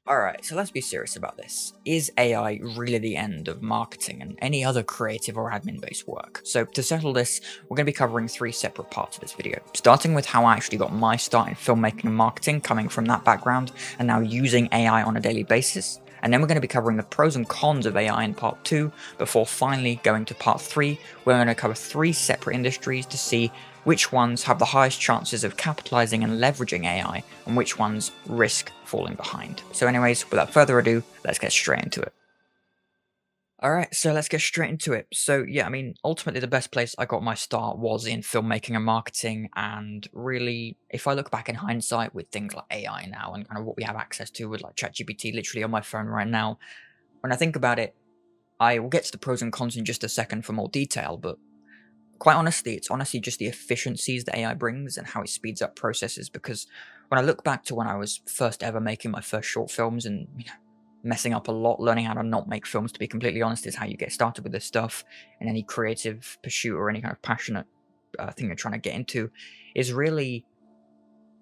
Alright, so let's be serious about this. Is AI really the end of marketing and any other creative or admin-based work? So to settle this, we're going to be covering three separate parts of this video, starting with how I actually got my start in filmmaking and marketing, coming from that background, and now using AI on a daily basis. And then we're going to be covering the pros and cons of AI in part 2, before finally going to part 3, where we're going to cover three separate industries to see which ones have the highest chances of capitalizing and leveraging AI, and which ones risk falling behind. So anyways, without further ado, let's get straight into it. Alright, so let's get straight into it. So yeah, I mean, ultimately the best place I got my start was in filmmaking and marketing, and really, if I look back in hindsight with things like AI now and kind of what we have access to with like ChatGPT literally on my phone right now, when I think about it, I will get to the pros and cons in just a second for more detail, but quite honestly, it's honestly just the efficiencies that AI brings and how it speeds up processes. Because when I look back to when I was first ever making my first short films and messing up a lot, learning how to not make films, to be completely honest, is how you get started with this stuff. And any creative pursuit or any kind of passionate thing you're trying to get into is really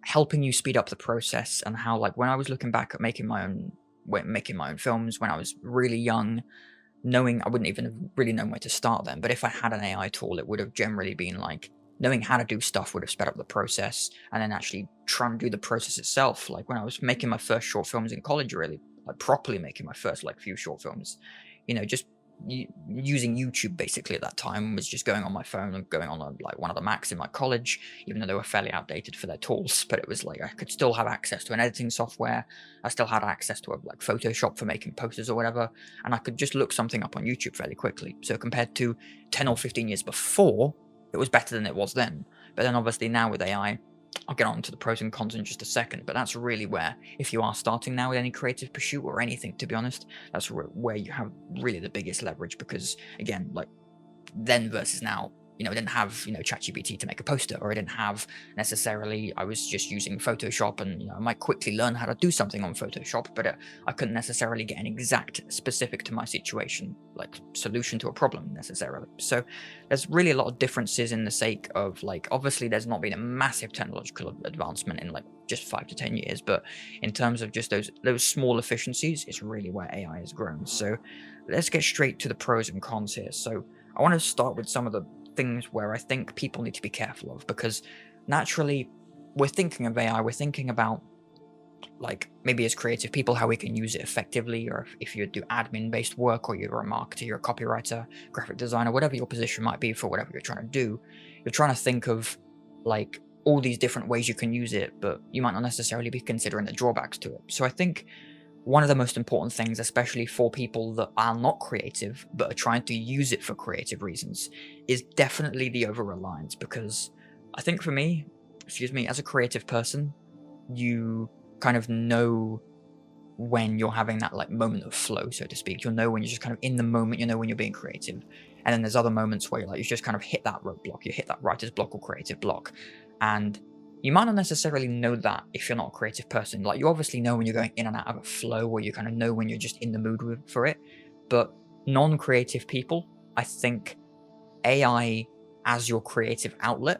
helping you speed up the process. And how, like, when I was looking back at making my own films when I was really young, knowing I wouldn't even have really known where to start then, but if I had an AI tool, it would have generally been like knowing how to do stuff would have sped up the process, and then actually trying to do the process itself. Like when I was making my first short films in college, really like properly making my first like few short films, just using YouTube basically at that time was just going on my phone and going on like one of the Macs in my college, even though they were fairly outdated for their tools. But it was like I could still have access to an editing software. I still had access to like Photoshop for making posters or whatever, and I could just look something up on YouTube fairly quickly. So compared to 10 or 15 years before, it was better than it was then. But then obviously now with AI, I'll get on to the pros and cons in just a second, but that's really where, if you are starting now with any creative pursuit or anything, to be honest, that's where you have really the biggest leverage. Because again, like then versus now, I didn't have, ChatGPT to make a poster, or I didn't have necessarily, I was just using Photoshop, and, I might quickly learn how to do something on Photoshop, but I couldn't necessarily get an exact specific to my situation, like solution to a problem necessarily. So there's really a lot of differences in the sake of like, obviously there's not been a massive technological advancement in like just 5 to 10 years, but in terms of just those small efficiencies, it's really where AI has grown. So let's get straight to the pros and cons here. So I want to start with some of the things where I think people need to be careful of, because naturally we're thinking of AI, we're thinking about like maybe as creative people how we can use it effectively, or if you do admin based work, or you're a marketer, you're a copywriter, graphic designer, whatever your position might be for whatever you're trying to do, you're trying to think of like all these different ways you can use it, but you might not necessarily be considering the drawbacks to it. So I think one of the most important things, especially for people that are not creative but are trying to use it for creative reasons, is definitely the over reliance. Because I think for me, as a creative person, you kind of know when you're having that like moment of flow, so to speak. You'll know when you're just kind of in the moment, you know when you're being creative. And then there's other moments where you just kind of hit that roadblock, you hit that writer's block or creative block. And you might not necessarily know that if you're not a creative person. Like you obviously know when you're going in and out of a flow, or you kind of know when you're just in the mood for it. But non-creative people, I think AI as your creative outlet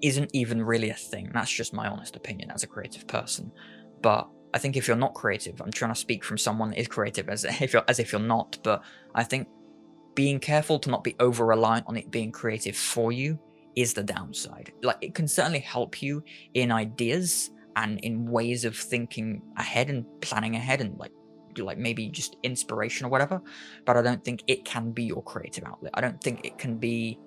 isn't even really a thing. That's just my honest opinion as a creative person. But I think if you're not creative, I'm trying to speak from someone that is creative as if you're not, but I think being careful to not be over reliant on it being creative for you is the downside. Like it can certainly help you in ideas and in ways of thinking ahead and planning ahead, and like maybe just inspiration or whatever, but I don't think it can be your creative outlet. I don't think it can be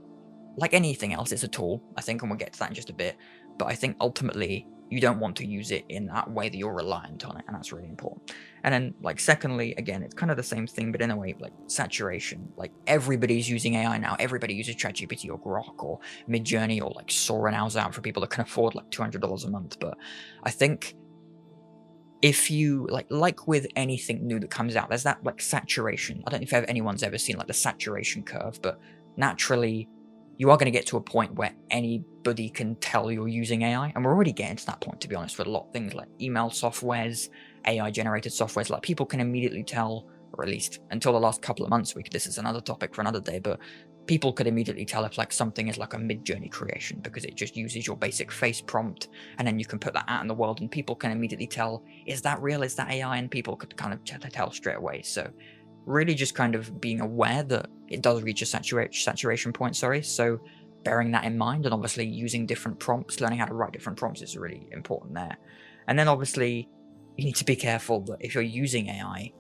like anything else. It's a tool, I think, and we'll get to that in just a bit. But I think ultimately you don't want to use it in that way that you're reliant on it, and that's really important. And then, like, secondly, again, it's kind of the same thing, but in a way, like saturation. Like everybody's using AI now. Everybody uses ChatGPT or Grok or Midjourney, or like Sora now's out for people that can afford like $200 a month. But I think if you like with anything new that comes out, there's that like saturation. I don't know if anyone's ever seen like the saturation curve, but naturally you are going to get to a point where anybody can tell you're using AI. And we're already getting to that point, to be honest, with a lot of things like email softwares, AI generated softwares. Like people can immediately tell, or at least until the last couple of months, this is another topic for another day, but people could immediately tell if like something is like a mid-journey creation because it just uses your basic face prompt, and then you can put that out in the world and people can immediately tell, is that real, is that AI, and people could kind of tell straight away. So really just kind of being aware that it does reach a saturation point, so bearing that in mind, and obviously using different prompts, learning how to write different prompts is really important there. And then obviously you need to be careful that if you're using AI,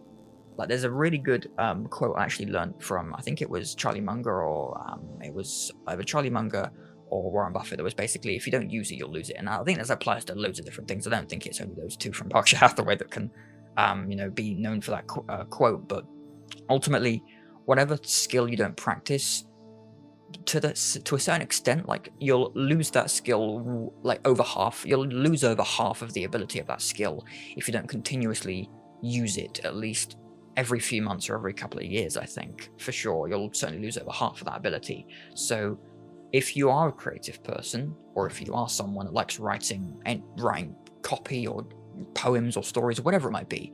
like there's a really good quote I actually learned from, I think it was Charlie Munger, or it was either Charlie Munger or Warren Buffett. That was basically, if you don't use it, you'll lose it. And I think that applies to loads of different things. I don't think it's only those two from Berkshire Hathaway that can, be known for that quote. But ultimately, whatever skill you don't practice, to a certain extent, like you'll lose that skill, like over half. You'll lose over half of the ability of that skill if you don't continuously use it at least every few months or every couple of years. I think for sure you'll certainly lose over half of that ability. So if you are a creative person, or if you are someone that likes writing copy or poems or stories or whatever it might be,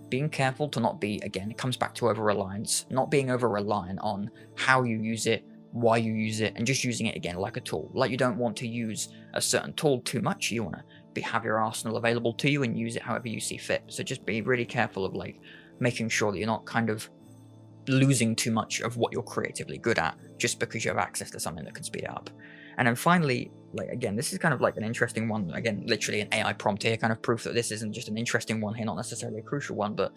being careful to not be, again, it comes back to over-reliance, not being over-reliant on how you use it, why you use it, and just using it, again, like a tool. Like you don't want to use a certain tool too much. You want to have your arsenal available to you and use it however you see fit. So just be really careful of like making sure that you're not kind of losing too much of what you're creatively good at just because you have access to something that can speed it up. And then finally, like again, this is kind of like an interesting one. Again, literally an AI prompt here, kind of proof that this isn't just an interesting one here, not necessarily a crucial one, but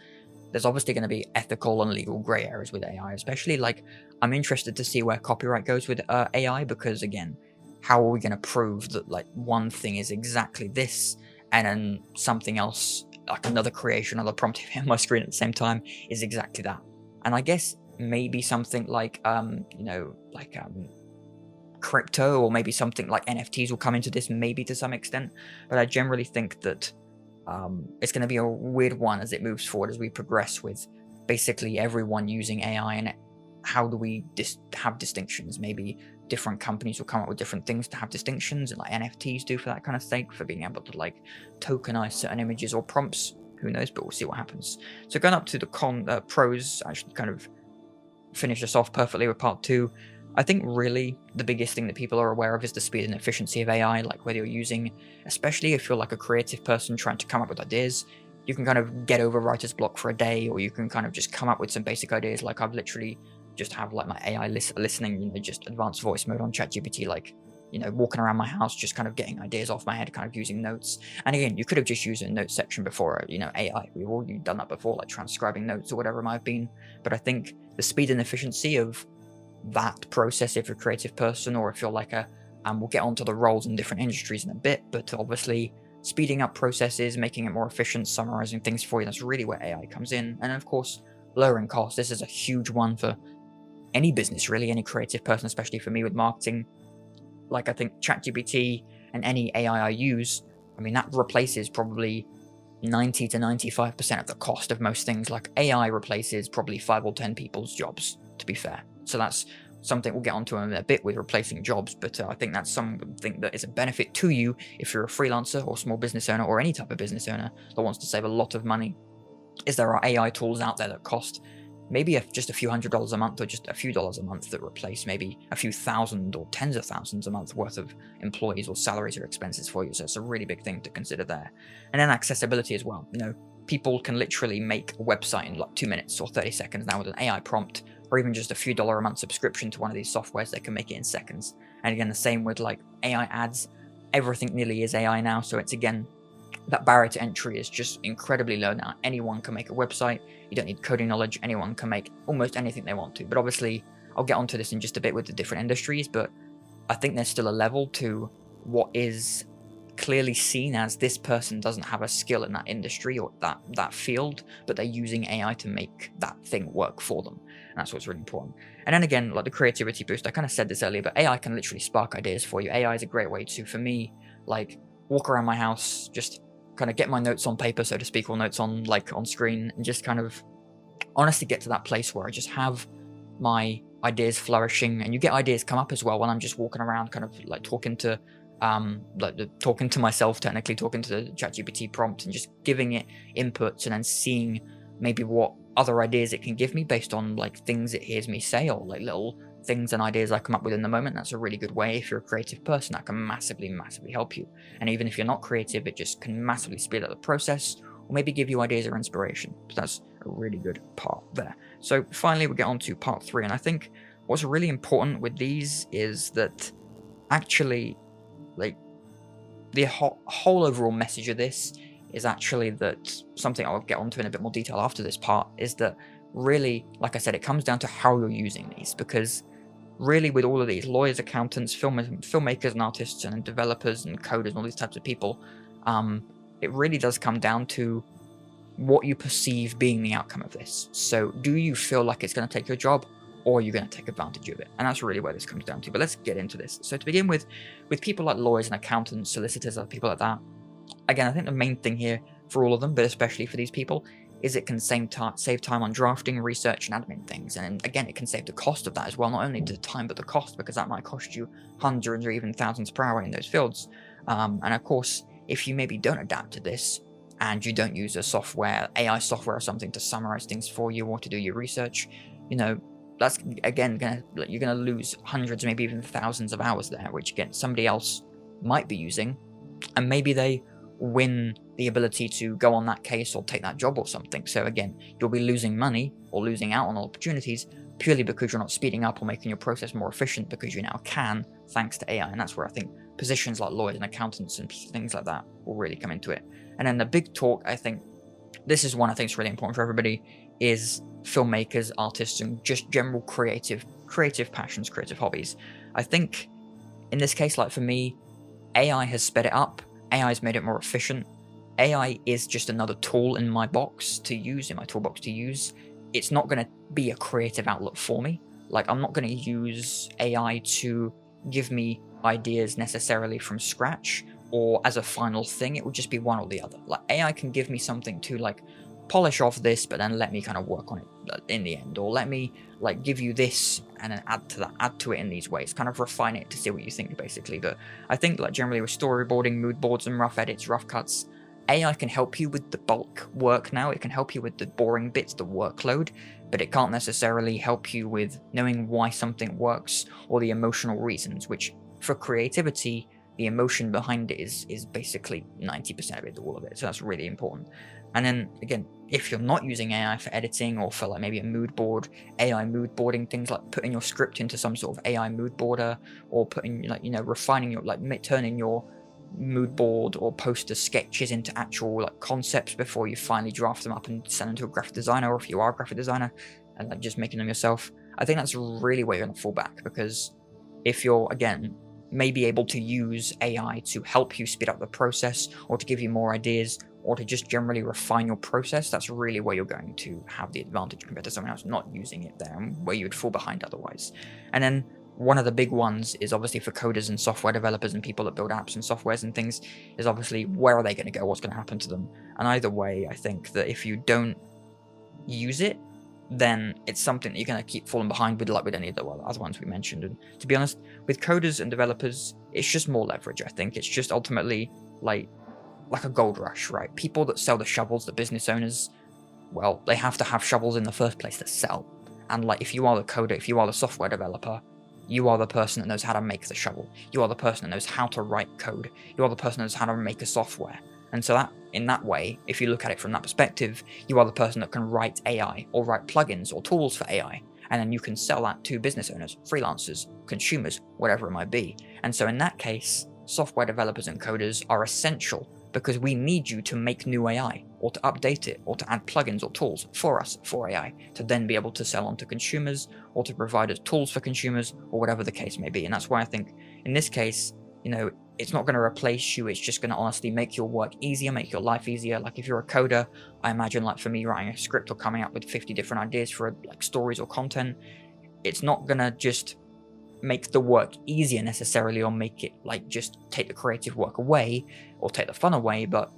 there's obviously going to be ethical and legal gray areas with AI, especially like I'm interested to see where copyright goes with AI, because again, how are we going to prove that like one thing is exactly this and then something else, like another creation, another prompt on my screen at the same time, is exactly that? And I guess maybe something like crypto, or maybe something like NFTs will come into this, maybe to some extent. But I generally think that it's going to be a weird one as it moves forward, as we progress with basically everyone using AI. And how do we have distinctions? Maybe different companies will come up with different things to have distinctions, and like NFTs do for that kind of sake, for being able to like tokenize certain images or prompts. Who knows, but we'll see what happens. So going up to the pros, I should kind of finish this off perfectly with part 2. I think really the biggest thing that people are aware of is the speed and efficiency of AI, like whether you're using, especially if you're like a creative person trying to come up with ideas, you can kind of get over writer's block for a day, or you can kind of just come up with some basic ideas. Like I've literally just have like my AI listening, just advanced voice mode on ChatGPT, like, walking around my house, just kind of getting ideas off my head, kind of using notes. And again, you could have just used a notes section before, AI. We've already done that before, like transcribing notes or whatever it might have been. But I think the speed and efficiency of that process, if you're a creative person, or if you're like we'll get onto the roles in different industries in a bit, but obviously speeding up processes, making it more efficient, summarizing things for you, that's really where AI comes in. And of course, lowering costs. This is a huge one for any business, really, any creative person, especially for me with marketing. Like I think ChatGPT and any AI I use, I mean, that replaces probably 90 to 95% of the cost of most things. Like AI replaces probably 5 or 10 people's jobs, to be fair. So that's something we'll get onto in a bit with replacing jobs, but I think that's something that is a benefit to you if you're a freelancer or small business owner, or any type of business owner that wants to save a lot of money. Is there are AI tools out there that cost maybe just a few $100s a month, or just a few dollars a month, that replace maybe a few thousand or tens of thousands a month worth of employees or salaries or expenses for you. So it's a really big thing to consider there. And then accessibility as well. People can literally make a website in like 2 minutes or 30 seconds now with an AI prompt, or even just a few dollar a month subscription to one of these softwares. They can make it in seconds. And again, the same with like AI ads. Everything nearly is AI now. So it's, again, that barrier to entry is just incredibly low now. Anyone can make a website. You don't need coding knowledge. Anyone can make almost anything they want to. But obviously, I'll get onto this in just a bit with the different industries, but I think there's still a level to what is clearly seen as this person doesn't have a skill in that industry or that field, but they're using AI to make that thing work for them. And that's what's really important. And then again, like the creativity boost, I kind of said this earlier, but AI can literally spark ideas for you. AI is a great way to, for me, like walk around my house, just kind of get my notes on paper, so to speak, or notes on screen, and just kind of honestly get to that place where I just have my ideas flourishing. And you get ideas come up as well when I'm just walking around, kind of like talking to myself, technically talking to the ChatGPT prompt, and just giving it inputs, and then seeing maybe what other ideas it can give me based on like things it hears me say, or like little things and ideas I come up with in the moment. That's a really good way. If you're a creative person, that can massively help you. And even if you're not creative, it just can massively speed up the process, or maybe give you ideas or inspiration. So that's a really good part there. So finally, we get on to part 3, and I think what's really important with these is that actually, like, the whole overall message of this is actually that something I'll get onto in a bit more detail after this part is that really, like I said, it comes down to how you're using these, because really with all of these lawyers, accountants, filmmakers and artists and developers and coders and all these types of people, it really does come down to what you perceive being the outcome of this. So do you feel like it's going to take your job, or are you going to take advantage of it? And that's really where this comes down to. But let's get into this. So to begin with people like lawyers and accountants, solicitors, and people like that, again, I think the main thing here for all of them, but especially for these people, is it can save time on drafting, research, and admin things. And again, it can save the cost of that as well, not only the time, but the cost, because that might cost you hundreds or even thousands per hour in those fields. And of course, if you maybe don't adapt to this, and you don't use a software, AI software or something to summarize things for you or to do your research, that's again you're gonna lose hundreds, maybe even thousands of hours there, which again somebody else might be using, and maybe they win the ability to go on that case or take that job or something. So again, you'll be losing money or losing out on opportunities purely because you're not speeding up or making your process more efficient, because you now can, thanks to AI. And that's where I think positions like lawyers and accountants and things like that will really come into it. And then the big talk, I think this is one I think is really important for everybody, is filmmakers, artists, and just general creative passions, creative hobbies. I think in this case, like for me, AI has sped it up. AI has made it more efficient. AI is just another tool in my box to use, in my toolbox to use. It's not going to be a creative outlet for me. Like, I'm not going to use AI to give me ideas necessarily from scratch or as a final thing. It would just be one or the other. Like, AI can give me something to like polish off this, but then let me kind of work on it in the end, or let me like give you this and then add to it in these ways, kind of refine it to see what you think, basically. But I think like generally with storyboarding, mood boards, and rough edits, rough cuts, AI can help you with the bulk work now. It can help you with the boring bits, the workload, but it can't necessarily help you with knowing why something works or the emotional reasons, which for creativity, the emotion behind it is basically 90% of it, all of it. So that's really important. And then again, if you're not using AI for editing or for like maybe a mood board, AI mood boarding, things like putting your script into some sort of AI mood boarder, or putting like, refining your, like turning your mood board or poster sketches into actual like concepts before you finally draft them up and send them to a graphic designer, or if you are a graphic designer and like just making them yourself. I think that's really where you're going to fall back, because if you're, again, maybe able to use AI to help you speed up the process, or to give you more ideas, or to just generally refine your process, that's really where you're going to have the advantage compared to someone else not using it there, and where you would fall behind otherwise. And then one of the big ones is obviously for coders and software developers and people that build apps and softwares and things, is obviously where are they going to go, what's going to happen to them. And either way, I think that if you don't use it, then it's something that you're going to keep falling behind with, like with any of the other ones we mentioned. And to be honest, with coders and developers, it's just more leverage. I think it's just ultimately like a gold rush, right? People that sell the shovels, the business owners, well, they have to have shovels in the first place to sell. And like, if you are the coder, if you are the software developer, you are the person that knows how to make the shovel. You are the person that knows how to write code. You are the person that knows how to make a software. And so that, in that way, if you look at it from that perspective, you are the person that can write AI or write plugins or tools for AI. And then you can sell that to business owners, freelancers, consumers, whatever it might be. And so in that case, software developers and coders are essential, because we need you to make new AI, or to update it, or to add plugins or tools for us, for AI, to then be able to sell on to consumers, or to provide us tools for consumers, or whatever the case may be. And that's why I think in this case, it's not going to replace you. It's just going to honestly make your work easier, make your life easier. Like if you're a coder, I imagine like for me, writing a script or coming up with 50 different ideas for like stories or content, it's not going to just make the work easier necessarily, or make it like just take the creative work away or take the fun away. But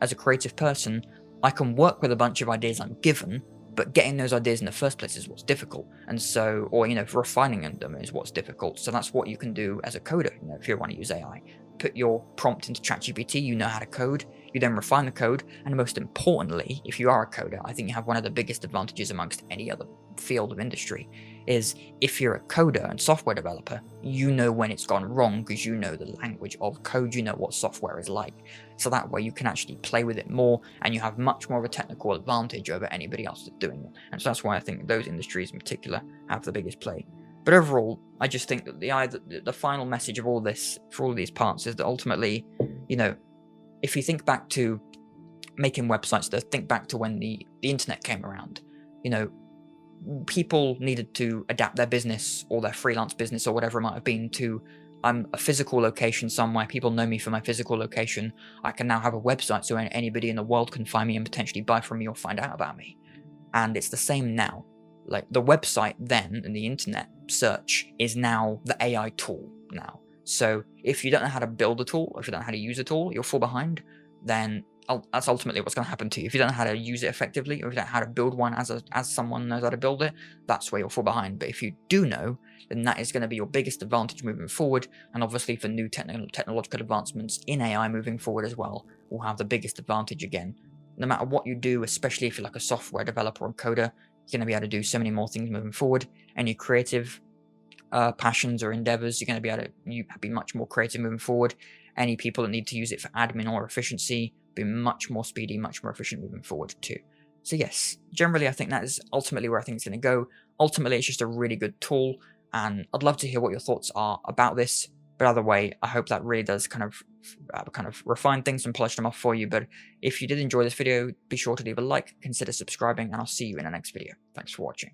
as a creative person, I can work with a bunch of ideas I'm given, but getting those ideas in the first place is what's difficult. And so, or refining them is what's difficult. So that's what you can do as a coder. If you want to use AI, put your prompt into ChatGPT, you know how to code, you then refine the code, and most importantly, if you are a coder, I think you have one of the biggest advantages amongst any other field of industry, is if you're a coder and software developer, you know when it's gone wrong because you know the language of code, you know what software is like. So that way you can actually play with it more and you have much more of a technical advantage over anybody else that's doing it. And so that's why I think those industries in particular have the biggest play. But overall, I just think that the final message of all this, for all these parts, is that ultimately, if you think back to making websites, think back to when the internet came around, people needed to adapt their business or their freelance business or whatever it might have been to, I'm a physical location somewhere, people know me for my physical location, I can now have a website so anybody in the world can find me and potentially buy from me or find out about me. And it's the same now. Like the website then and the internet search is now the AI tool now. So if you don't know how to build a tool, or if you don't know how to use a tool, you'll fall behind, then that's ultimately what's going to happen to you. If you don't know how to use it effectively, or if you don't know how to build one as someone knows how to build it, that's where you'll fall behind. But if you do know, then that is going to be your biggest advantage moving forward. And obviously for new technological advancements in AI moving forward as well, will have the biggest advantage again. No matter what you do, especially if you're like a software developer or coder, you're going to be able to do so many more things moving forward. Any creative passions or endeavors, you're going to be able to be much more creative moving forward. Any people that need to use it for admin or efficiency, be much more speedy, much more efficient moving forward too. So yes, generally I think that is ultimately where I think it's going to go. Ultimately, it's just a really good tool, and I'd love to hear what your thoughts are about this. But either way, I hope that really does kind of refine things and polish them off for you. But if you did enjoy this video, be sure to leave a like, consider subscribing, and I'll see you in the next video. Thanks for watching.